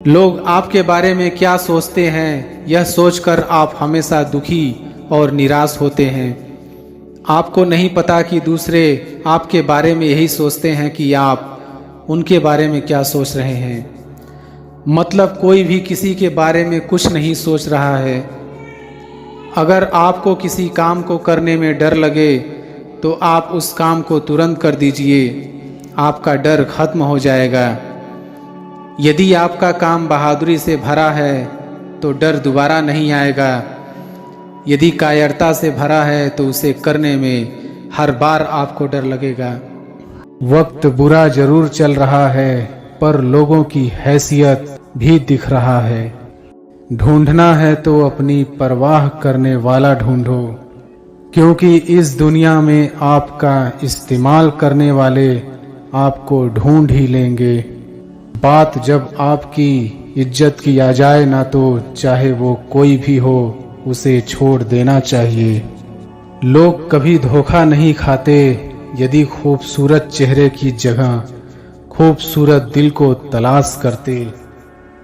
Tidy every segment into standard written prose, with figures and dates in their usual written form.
लोग आपके बारे में क्या सोचते हैं, यह सोचकर आप हमेशा दुखी और निराश होते हैं। आपको नहीं पता कि दूसरे आपके बारे में यही सोचते हैं कि आप उनके बारे में क्या सोच रहे हैं। मतलब कोई भी किसी के बारे में कुछ नहीं सोच रहा है। अगर आपको किसी काम को करने में डर लगे तो आप उस काम को तुरंत कर दीजिए, आपका डर खत्म हो जाएगा। यदि आपका काम बहादुरी से भरा है तो डर दोबारा नहीं आएगा। यदि कायरता से भरा है तो उसे करने में हर बार आपको डर लगेगा। वक्त बुरा जरूर चल रहा है पर लोगों की हैसियत भी दिख रहा है। ढूंढना है तो अपनी परवाह करने वाला ढूंढो, क्योंकि इस दुनिया में आपका इस्तेमाल करने वाले आपको ढूंढ ही लेंगे। बात जब आपकी इज्जत की आ जाए ना तो चाहे वो कोई भी हो उसे छोड़ देना चाहिए। लोग कभी धोखा नहीं खाते यदि खूबसूरत चेहरे की जगह खूबसूरत दिल को तलाश करते।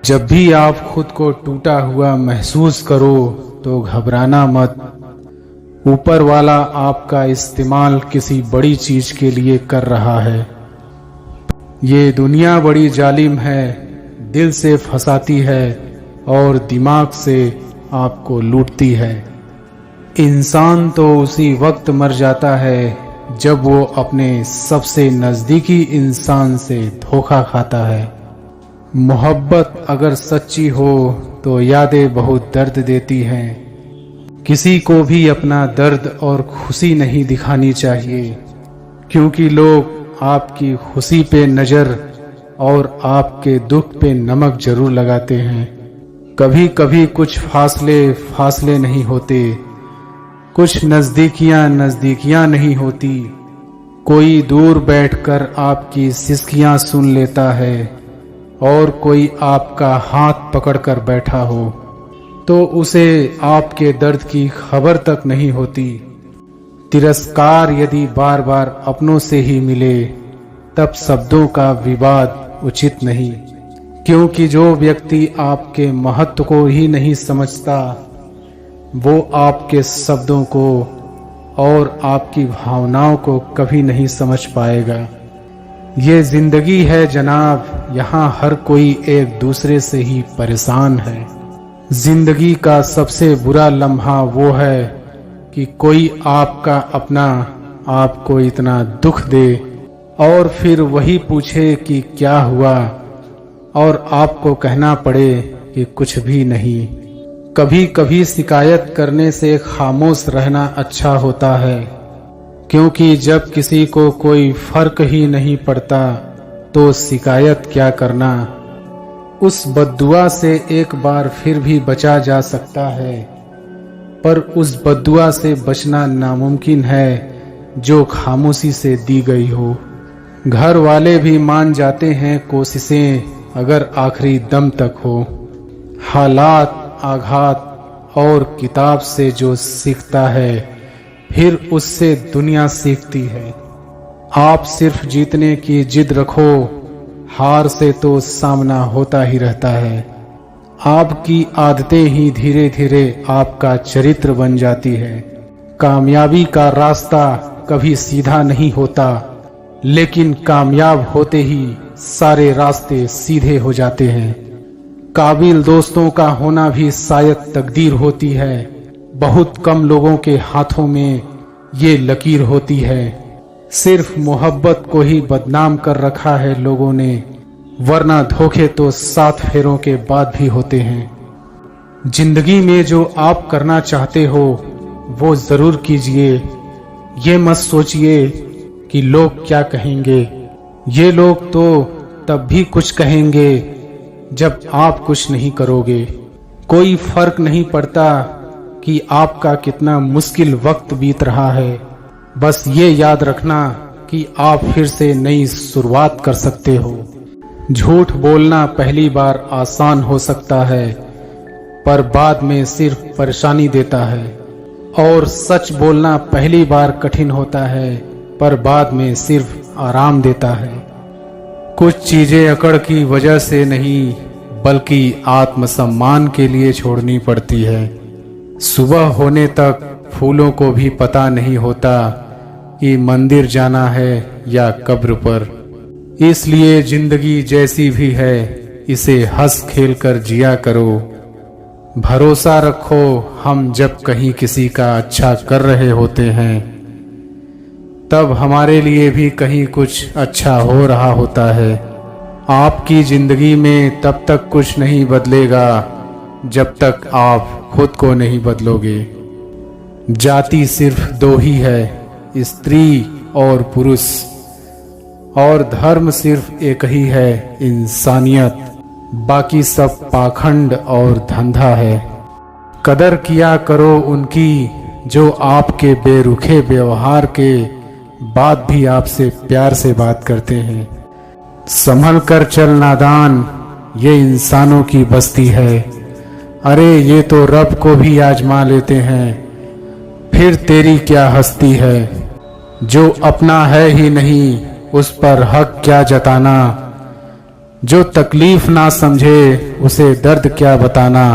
जब भी आप खुद को टूटा हुआ महसूस करो तो घबराना मत। ऊपर वाला आपका इस्तेमाल किसी बड़ी चीज के लिए कर रहा है। ये दुनिया बड़ी जालिम है, दिल से फंसाती है और दिमाग से आपको लूटती है। इंसान तो उसी वक्त मर जाता है जब वो अपने सबसे नजदीकी इंसान से धोखा खाता है। मोहब्बत अगर सच्ची हो तो यादें बहुत दर्द देती हैं। किसी को भी अपना दर्द और खुशी नहीं दिखानी चाहिए, क्योंकि लोग आपकी खुशी पे नजर और आपके दुख पे नमक जरूर लगाते हैं। कभी कभी कुछ फासले नहीं होते, कुछ नजदीकियां नहीं होती। कोई दूर बैठकर आपकी सिसकियां सुन लेता है और कोई आपका हाथ पकड़कर बैठा हो तो उसे आपके दर्द की खबर तक नहीं होती। तिरस्कार यदि बार बार अपनों से ही मिले तब शब्दों का विवाद उचित नहीं, क्योंकि जो व्यक्ति आपके महत्व को ही नहीं समझता वो आपके शब्दों को और आपकी भावनाओं को कभी नहीं समझ पाएगा। ये जिंदगी है जनाब, यहाँ हर कोई एक दूसरे से ही परेशान है। जिंदगी का सबसे बुरा लम्हा वो है कि कोई आपका अपना आपको इतना दुख दे और फिर वही पूछे कि क्या हुआ और आपको कहना पड़े कि कुछ भी नहीं। कभी कभी शिकायत करने से खामोश रहना अच्छा होता है, क्योंकि जब किसी को कोई फर्क ही नहीं पड़ता तो शिकायत क्या करना। उस बद्दुआ से एक बार फिर भी बचा जा सकता है, पर उस बद्दुआ से बचना नामुमकिन है जो खामोशी से दी गई हो। घर वाले भी मान जाते हैं कोशिशें अगर आखिरी दम तक हो। हालात, आघात और किताब से जो सीखता है फिर उससे दुनिया सीखती है। आप सिर्फ जीतने की जिद रखो, हार से तो सामना होता ही रहता है। आपकी आदतें ही धीरे धीरे आपका चरित्र बन जाती है। कामयाबी का रास्ता कभी सीधा नहीं होता, लेकिन कामयाब होते ही सारे रास्ते सीधे हो जाते हैं। काबिल दोस्तों का होना भी शायद तकदीर होती है। बहुत कम लोगों के हाथों में ये लकीर होती है। सिर्फ मोहब्बत को ही बदनाम कर रखा है लोगों ने, वरना धोखे तो 7 फेरों के बाद भी होते हैं। जिंदगी में जो आप करना चाहते हो वो जरूर कीजिए। ये मत सोचिए कि लोग क्या कहेंगे। ये लोग तो तब भी कुछ कहेंगे जब आप कुछ नहीं करोगे। कोई फर्क नहीं पड़ता कि आपका कितना मुश्किल वक्त बीत रहा है। बस ये याद रखना कि आप फिर से नई शुरुआत कर सकते हो। झूठ बोलना पहली बार आसान हो सकता है, पर बाद में सिर्फ परेशानी देता है। और सच बोलना पहली बार कठिन होता है, पर बाद में सिर्फ आराम देता है। कुछ चीजें अकड़ की वजह से नहीं बल्कि आत्मसम्मान के लिए छोड़नी पड़ती है। सुबह होने तक फूलों को भी पता नहीं होता कि मंदिर जाना है या कब्र पर। इसलिए जिंदगी जैसी भी है इसे हंस खेल कर जिया करो। भरोसा रखो, हम जब कहीं किसी का अच्छा कर रहे होते हैं तब हमारे लिए भी कहीं कुछ अच्छा हो रहा होता है। आपकी जिंदगी में तब तक कुछ नहीं बदलेगा जब तक आप खुद को नहीं बदलोगे। जाति सिर्फ दो ही है, स्त्री और पुरुष, और धर्म सिर्फ एक ही है, इंसानियत। बाकी सब पाखंड और धंधा है। कदर किया करो उनकी जो आपके बेरुखे व्यवहार के बाद भी आपसे प्यार से बात करते हैं। संभल कर चल नादान, ये इंसानों की बस्ती है। अरे ये तो रब को भी आजमा लेते हैं, फिर तेरी क्या हस्ती है। जो अपना है ही नहीं उस पर हक क्या जताना, जो तकलीफ ना समझे उसे दर्द क्या बताना।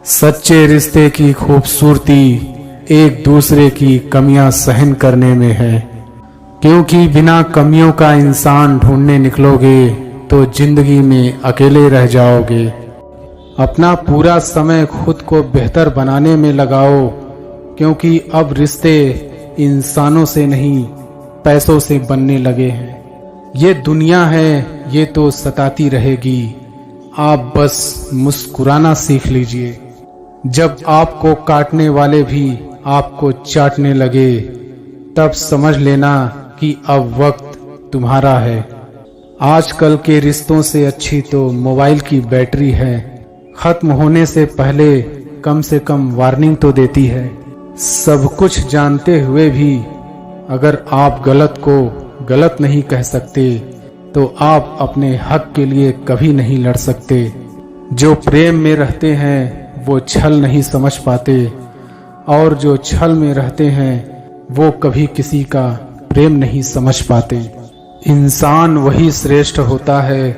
सच्चे रिश्ते की खूबसूरती एक दूसरे की कमियां सहन करने में है, क्योंकि बिना कमियों का इंसान ढूंढने निकलोगे तो जिंदगी में अकेले रह जाओगे। अपना पूरा समय खुद को बेहतर बनाने में लगाओ, क्योंकि अब रिश्ते इंसानों से नहीं पैसों से बनने लगे हैं। ये दुनिया है ये तो सताती रहेगी, आप बस मुस्कुराना सीख लीजिए। जब आपको काटने वाले भी आपको चाटने लगे तब समझ लेना कि अब वक्त तुम्हारा है। आजकल के रिश्तों से अच्छी तो मोबाइल की बैटरी है, खत्म होने से पहले कम से कम वार्निंग तो देती है। सब कुछ जानते हुए भी अगर आप गलत को गलत नहीं कह सकते तो आप अपने हक के लिए कभी नहीं लड़ सकते। जो प्रेम में रहते हैं वो छल नहीं समझ पाते, और जो छल में रहते हैं वो कभी किसी का प्रेम नहीं समझ पाते। इंसान वही श्रेष्ठ होता है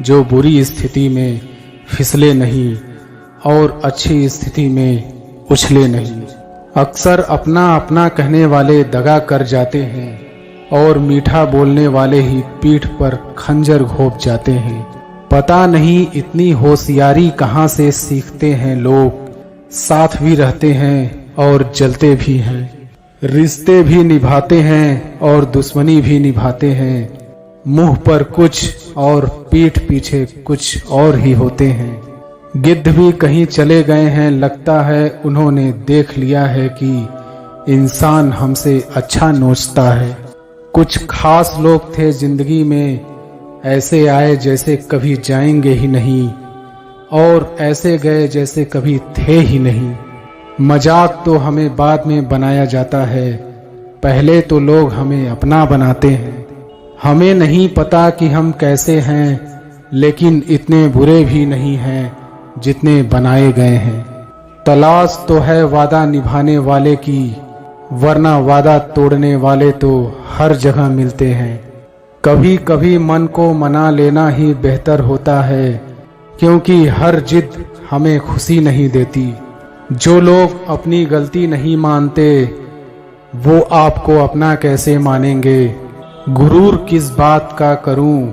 जो बुरी स्थिति में फिसले नहीं और अच्छी स्थिति में उछले नहीं। अक्सर अपना अपना कहने वाले दगा कर जाते हैं और मीठा बोलने वाले ही पीठ पर खंजर घोंप जाते हैं। पता नहीं इतनी होशियारी कहाँ से सीखते हैं लोग। साथ भी रहते हैं और जलते भी हैं, रिश्ते भी निभाते हैं और दुश्मनी भी निभाते हैं। मुंह पर कुछ और पीठ पीछे कुछ और ही होते हैं। गिद्ध भी कहीं चले गए हैं, लगता है उन्होंने देख लिया है कि इंसान हमसे अच्छा नोचता है। कुछ खास लोग थे जिंदगी में, ऐसे आए जैसे कभी जाएंगे ही नहीं और ऐसे गए जैसे कभी थे ही नहीं। मजाक तो हमें बाद में बनाया जाता है, पहले तो लोग हमें अपना बनाते हैं। हमें नहीं पता कि हम कैसे हैं, लेकिन इतने बुरे भी नहीं हैं जितने बनाए गए हैं। तलाश तो है वादा निभाने वाले की, वरना वादा तोड़ने वाले तो हर जगह मिलते हैं। कभी कभी मन को मना लेना ही बेहतर होता है, क्योंकि हर जिद हमें खुशी नहीं देती। जो लोग अपनी गलती नहीं मानते वो आपको अपना कैसे मानेंगे। गुरूर किस बात का करूं,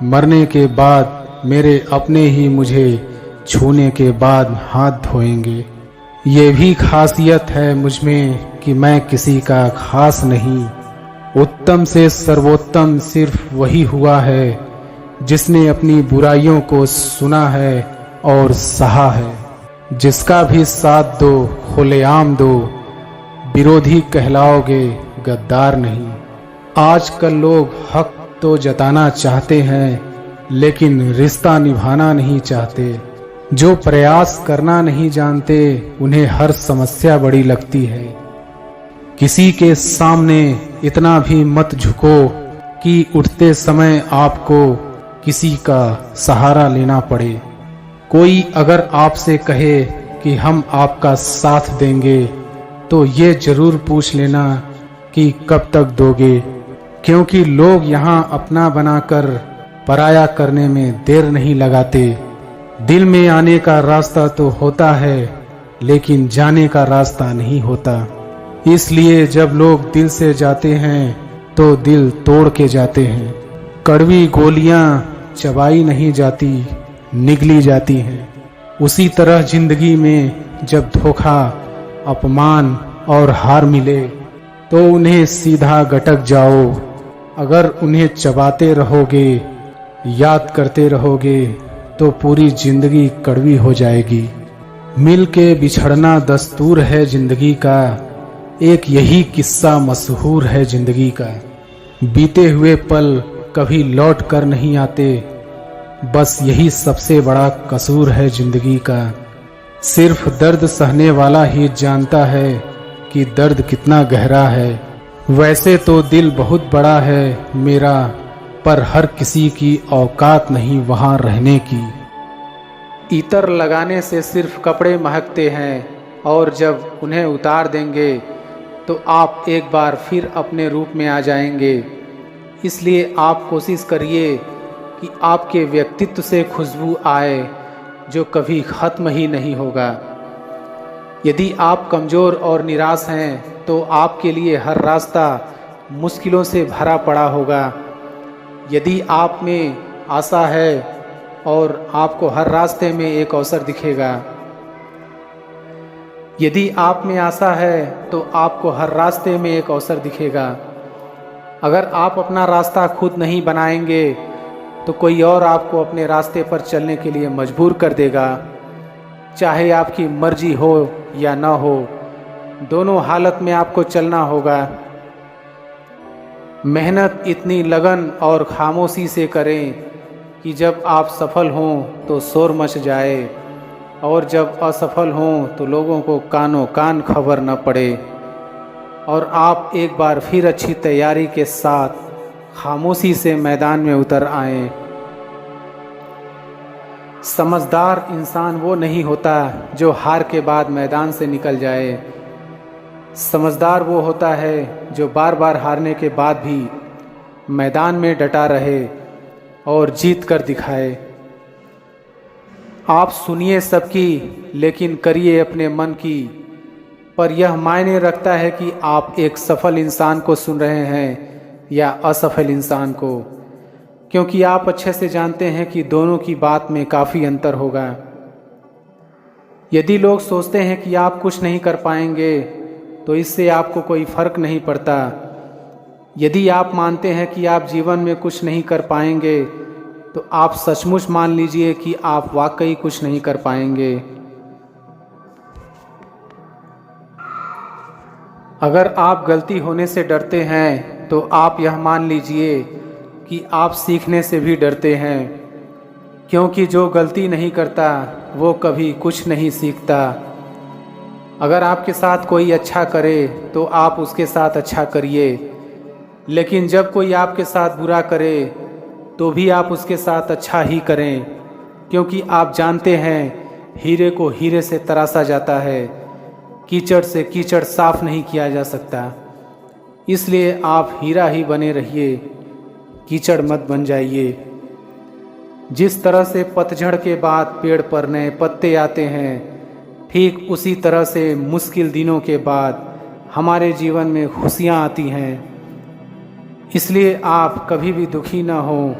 मरने के बाद मेरे अपने ही मुझे छूने के बाद हाथ धोएंगे। ये भी खासियत है मुझ में कि मैं किसी का खास नहीं। उत्तम से सर्वोत्तम सिर्फ वही हुआ है जिसने अपनी बुराइयों को सुना है और सहा है। जिसका भी साथ दो खुलेआम दो, विरोधी कहलाओगे गद्दार नहीं। आजकल लोग हक तो जताना चाहते हैं लेकिन रिश्ता निभाना नहीं चाहते। जो प्रयास करना नहीं जानते उन्हें हर समस्या बड़ी लगती है। किसी के सामने इतना भी मत झुको कि उठते समय आपको किसी का सहारा लेना पड़े। कोई अगर आपसे कहे कि हम आपका साथ देंगे तो ये जरूर पूछ लेना कि कब तक दोगे, क्योंकि लोग यहाँ अपना बनाकर पराया करने में देर नहीं लगाते। दिल में आने का रास्ता तो होता है, लेकिन जाने का रास्ता नहीं होता। इसलिए जब लोग दिल से जाते हैं तो दिल तोड़ के जाते हैं। कड़वी गोलियां चबाई नहीं जाती, निगली जाती हैं। उसी तरह जिंदगी में जब धोखा, अपमान और हार मिले तो उन्हें सीधा गटक जाओ। अगर उन्हें चबाते रहोगे, याद करते रहोगे तो पूरी जिंदगी कड़वी हो जाएगी। मिल के बिछड़ना दस्तूर है जिंदगी का, एक यही किस्सा मशहूर है जिंदगी का। बीते हुए पल कभी लौट कर नहीं आते, बस यही सबसे बड़ा कसूर है जिंदगी का। सिर्फ दर्द सहने वाला ही जानता है कि दर्द कितना गहरा है। वैसे तो दिल बहुत बड़ा है मेरा, पर हर किसी की औकात नहीं वहाँ रहने की। इतर लगाने से सिर्फ कपड़े महकते हैं, और जब उन्हें उतार देंगे तो आप एक बार फिर अपने रूप में आ जाएंगे। इसलिए आप कोशिश करिए कि आपके व्यक्तित्व से खुशबू आए जो कभी ख़त्म ही नहीं होगा। यदि आप कमज़ोर और निराश हैं तो आपके लिए हर रास्ता मुश्किलों से भरा पड़ा होगा। यदि आप में आशा है और आपको हर रास्ते में एक अवसर दिखेगा। यदि आप में आशा है तो आपको हर रास्ते में एक अवसर दिखेगा। अगर आप अपना रास्ता खुद नहीं बनाएंगे तो कोई और आपको अपने रास्ते पर चलने के लिए मजबूर कर देगा। चाहे आपकी मर्जी हो या ना हो, दोनों हालत में आपको चलना होगा। मेहनत इतनी लगन और खामोशी से करें कि जब आप सफल हों तो शोर मच जाए, और जब असफल हों तो लोगों को कानों कान खबर न पड़े, और आप एक बार फिर अच्छी तैयारी के साथ खामोशी से मैदान में उतर आएं। समझदार इंसान वो नहीं होता जो हार के बाद मैदान से निकल जाए। समझदार वो होता है जो बार बार हारने के बाद भी मैदान में डटा रहे और जीत कर दिखाए। आप सुनिए सबकी, लेकिन करिए अपने मन की। पर यह मायने रखता है कि आप एक सफल इंसान को सुन रहे हैं या असफल इंसान को, क्योंकि आप अच्छे से जानते हैं कि दोनों की बात में काफ़ी अंतर होगा। यदि लोग सोचते हैं कि आप कुछ नहीं कर पाएंगे तो इससे आपको कोई फर्क नहीं पड़ता। यदि आप मानते हैं कि आप जीवन में कुछ नहीं कर पाएंगे तो आप सचमुच मान लीजिए कि आप वाकई कुछ नहीं कर पाएंगे। अगर आप गलती होने से डरते हैं तो आप यह मान लीजिए कि आप सीखने से भी डरते हैं, क्योंकि जो गलती नहीं करता वो कभी कुछ नहीं सीखता। अगर आपके साथ कोई अच्छा करे तो आप उसके साथ अच्छा करिए, लेकिन जब कोई आपके साथ बुरा करे तो भी आप उसके साथ अच्छा ही करें, क्योंकि आप जानते हैं हीरे को हीरे से तराशा जाता है, कीचड़ से कीचड़ साफ नहीं किया जा सकता। इसलिए आप हीरा ही बने रहिए, कीचड़ मत बन जाइए। जिस तरह से पतझड़ के बाद पेड़ पर नए पत्ते आते हैं, ठीक उसी तरह से मुश्किल दिनों के बाद हमारे जीवन में खुशियाँ आती हैं। इसलिए आप कभी भी दुखी ना हो।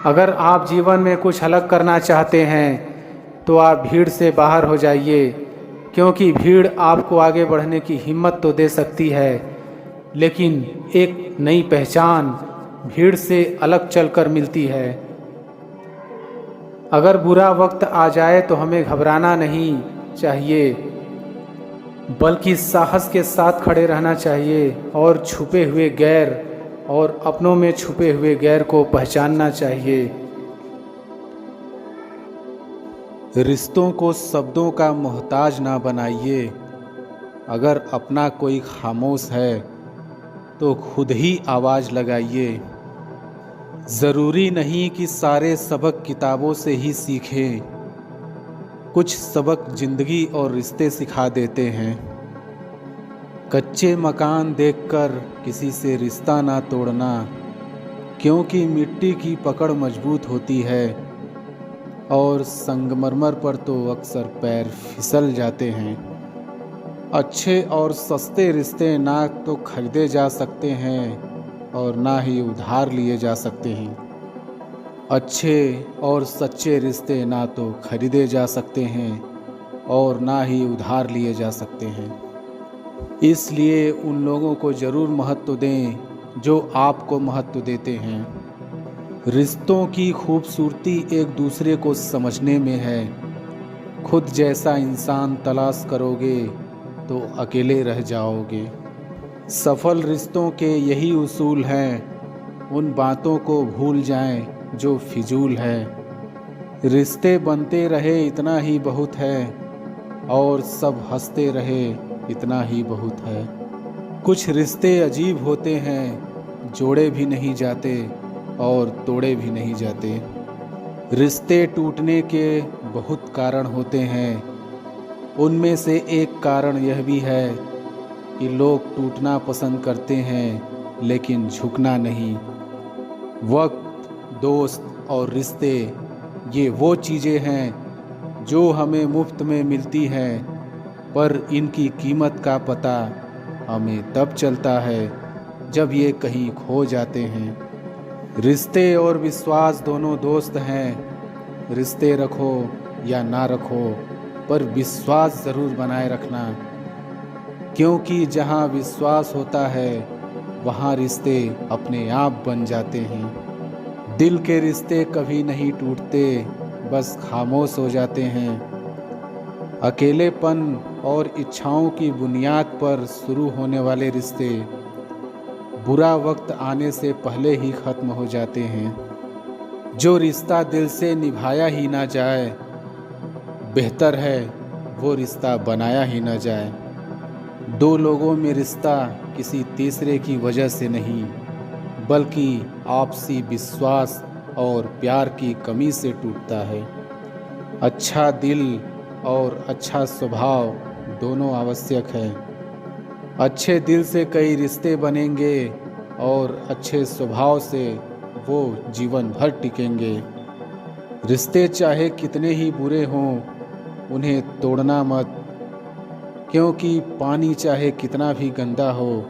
अगर आप जीवन में कुछ अलग करना चाहते हैं तो आप भीड़ से बाहर हो जाइए, क्योंकि भीड़ आपको आगे बढ़ने की हिम्मत तो दे सकती है, लेकिन एक नई पहचान भीड़ से अलग चलकर मिलती है। अगर बुरा वक्त आ जाए तो हमें घबराना नहीं चाहिए, बल्कि साहस के साथ खड़े रहना चाहिए और छुपे हुए गैर और अपनों में छुपे हुए गैर को पहचानना चाहिए। रिश्तों को शब्दों का मोहताज ना बनाइए। अगर अपना कोई खामोश है तो खुद ही आवाज़ लगाइए। ज़रूरी नहीं कि सारे सबक किताबों से ही सीखें, कुछ सबक ज़िंदगी और रिश्ते सिखा देते हैं। कच्चे मकान देखकर किसी से रिश्ता ना तोड़ना, क्योंकि मिट्टी की पकड़ मजबूत होती है। और संगमरमर पर तो अक्सर पैर फिसल जाते हैं। अच्छे और सस्ते रिश्ते ना तो खरीदे जा सकते हैं और ना ही उधार लिए जा सकते हैं। अच्छे और सच्चे रिश्ते ना तो खरीदे जा सकते हैं और ना ही उधार लिए जा सकते हैं। इसलिए उन लोगों को ज़रूर महत्व दें जो आपको महत्व देते हैं। रिश्तों की खूबसूरती एक दूसरे को समझने में है। खुद जैसा इंसान तलाश करोगे तो अकेले रह जाओगे। सफल रिश्तों के यही उसूल हैं। उन बातों को भूल जाएं जो फिजूल है। रिश्ते बनते रहे इतना ही बहुत है और सब हंसते रहे इतना ही बहुत है। कुछ रिश्ते अजीब होते हैं, जोड़े भी नहीं जाते और तोड़े भी नहीं जाते। रिश्ते टूटने के बहुत कारण होते हैं। उनमें से एक कारण यह भी है कि लोग टूटना पसंद करते हैं लेकिन झुकना नहीं। वक्त, दोस्त और रिश्ते ये वो चीज़ें हैं जो हमें मुफ्त में मिलती हैं, पर इनकी कीमत का पता हमें तब चलता है जब ये कहीं खो जाते हैं। रिश्ते और विश्वास दोनों दोस्त हैं। रिश्ते रखो या ना रखो, पर विश्वास ज़रूर बनाए रखना, क्योंकि जहाँ विश्वास होता है वहाँ रिश्ते अपने आप बन जाते हैं। दिल के रिश्ते कभी नहीं टूटते, बस खामोश हो जाते हैं। अकेलेपन और इच्छाओं की बुनियाद पर शुरू होने वाले रिश्ते बुरा वक्त आने से पहले ही ख़त्म हो जाते हैं। जो रिश्ता दिल से निभाया ही ना जाए, बेहतर है वो रिश्ता बनाया ही ना जाए। दो लोगों में रिश्ता किसी तीसरे की वजह से नहीं, बल्कि आपसी विश्वास और प्यार की कमी से टूटता है। अच्छा दिल और अच्छा स्वभाव दोनों आवश्यक है। अच्छे दिल से कई रिश्ते बनेंगे और अच्छे स्वभाव से वो जीवन भर टिकेंगे। रिश्ते चाहे कितने ही बुरे हों, उन्हें तोड़ना मत, क्योंकि पानी चाहे कितना भी गंदा हो,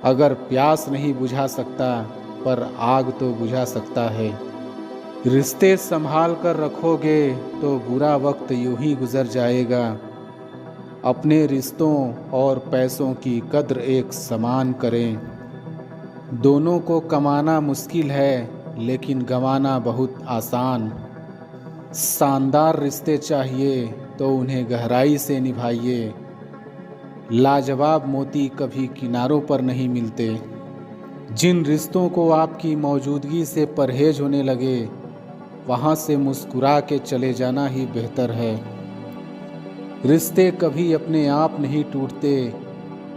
अगर प्यास नहीं बुझा सकता पर आग तो बुझा सकता है। रिश्ते संभाल कर रखोगे तो बुरा वक्त यूं ही गुजर जाएगा। अपने रिश्तों और पैसों की कद्र एक समान करें। दोनों को कमाना मुश्किल है, लेकिन गंवाना बहुत आसान। शानदार रिश्ते चाहिए तो उन्हें गहराई से निभाइए। लाजवाब मोती कभी किनारों पर नहीं मिलते। जिन रिश्तों को आपकी मौजूदगी से परहेज होने लगे, वहाँ से मुस्कुरा के चले जाना ही बेहतर है। रिश्ते कभी अपने आप नहीं टूटते।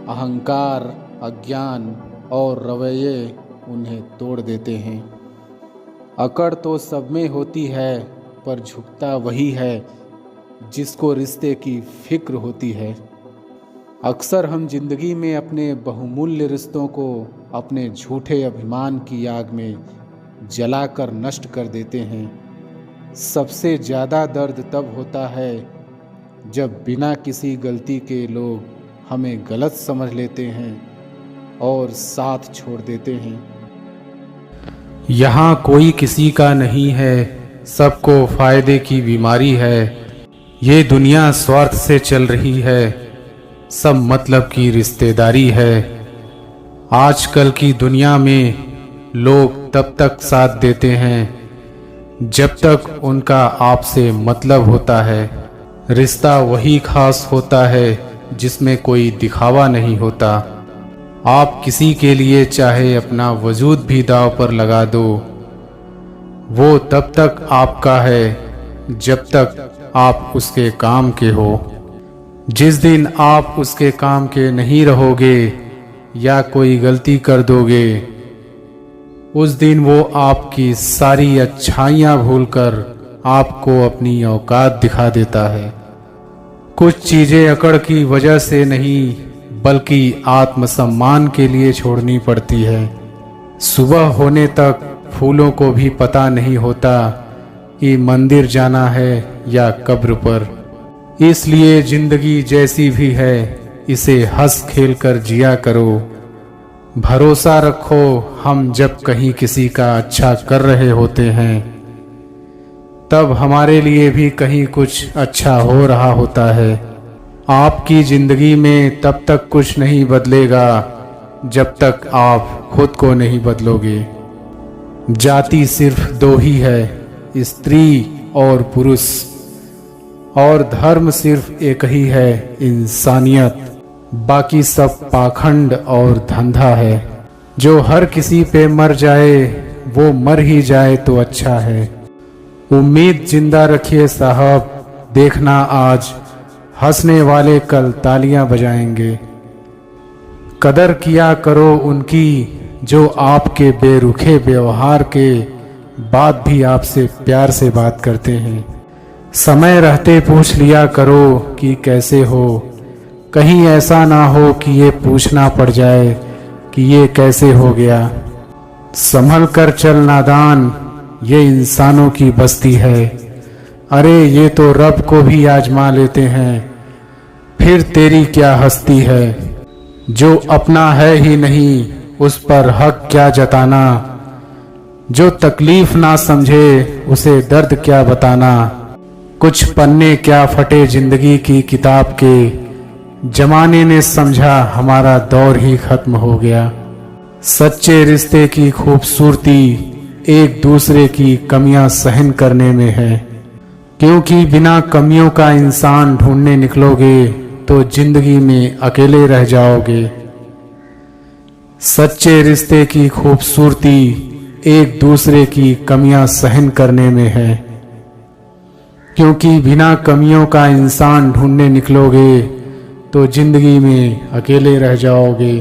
अहंकार, अज्ञान और रवैये उन्हें तोड़ देते हैं। अकड़ तो सब में होती है, पर झुकता वही है जिसको रिश्ते की फिक्र होती है। अक्सर हम जिंदगी में अपने बहुमूल्य रिश्तों को अपने झूठे अभिमान की आग में जलाकर नष्ट कर देते हैं। सबसे ज़्यादा दर्द तब होता है जब बिना किसी गलती के लोग हमें गलत समझ लेते हैं और साथ छोड़ देते हैं। यहाँ कोई किसी का नहीं है, सबको फायदे की बीमारी है। ये दुनिया स्वार्थ से चल रही है, सब मतलब की रिश्तेदारी है। आजकल की दुनिया में लोग तब तक साथ देते हैं जब तक उनका आपसे मतलब होता है। रिश्ता वही खास होता है जिसमें कोई दिखावा नहीं होता। आप किसी के लिए चाहे अपना वजूद भी दांव पर लगा दो, वो तब तक आपका है जब तक आप उसके काम के हो। जिस दिन आप उसके काम के नहीं रहोगे या कोई गलती कर दोगे, उस दिन वो आपकी सारी अच्छाइयाँ भूलकर आपको अपनी औकात दिखा देता है। कुछ चीज़ें अकड़ की वजह से नहीं, बल्कि आत्मसम्मान के लिए छोड़नी पड़ती है। सुबह होने तक फूलों को भी पता नहीं होता कि मंदिर जाना है या कब्र पर। इसलिए जिंदगी जैसी भी है इसे हंस खेल कर जिया करो। भरोसा रखो, हम जब कहीं किसी का अच्छा कर रहे होते हैं तब हमारे लिए भी कहीं कुछ अच्छा हो रहा होता है। आपकी जिंदगी में तब तक कुछ नहीं बदलेगा जब तक आप खुद को नहीं बदलोगे। जाति सिर्फ दो ही है, स्त्री और पुरुष, और धर्म सिर्फ एक ही है, इंसानियत। बाकी सब पाखंड और धंधा है। जो हर किसी पे मर जाए वो मर ही जाए तो अच्छा है। उम्मीद जिंदा रखिए साहब, देखना आज हंसने वाले कल तालियां बजाएंगे। कदर किया करो उनकी जो आपके बेरुखे व्यवहार के बाद भी आपसे प्यार से बात करते हैं। समय रहते पूछ लिया करो कि कैसे हो, कहीं ऐसा ना हो कि ये पूछना पड़ जाए कि ये कैसे हो गया। संभल कर चल नादान, ये इंसानों की बस्ती है। अरे ये तो रब को भी आजमा लेते हैं, फिर तेरी क्या हस्ती है। जो अपना है ही नहीं उस पर हक क्या जताना, जो तकलीफ ना समझे उसे दर्द क्या बताना। कुछ पन्ने क्या फटे जिंदगी की किताब के, जमाने ने समझा हमारा दौर ही खत्म हो गया। सच्चे रिश्ते की खूबसूरती एक दूसरे की कमियां सहन करने में है, क्योंकि बिना कमियों का इंसान ढूंढने निकलोगे तो जिंदगी में अकेले रह जाओगे। सच्चे रिश्ते की खूबसूरती एक दूसरे की कमियां सहन करने में है, क्योंकि बिना कमियों का इंसान ढूंढने निकलोगे तो जिंदगी में अकेले रह जाओगे।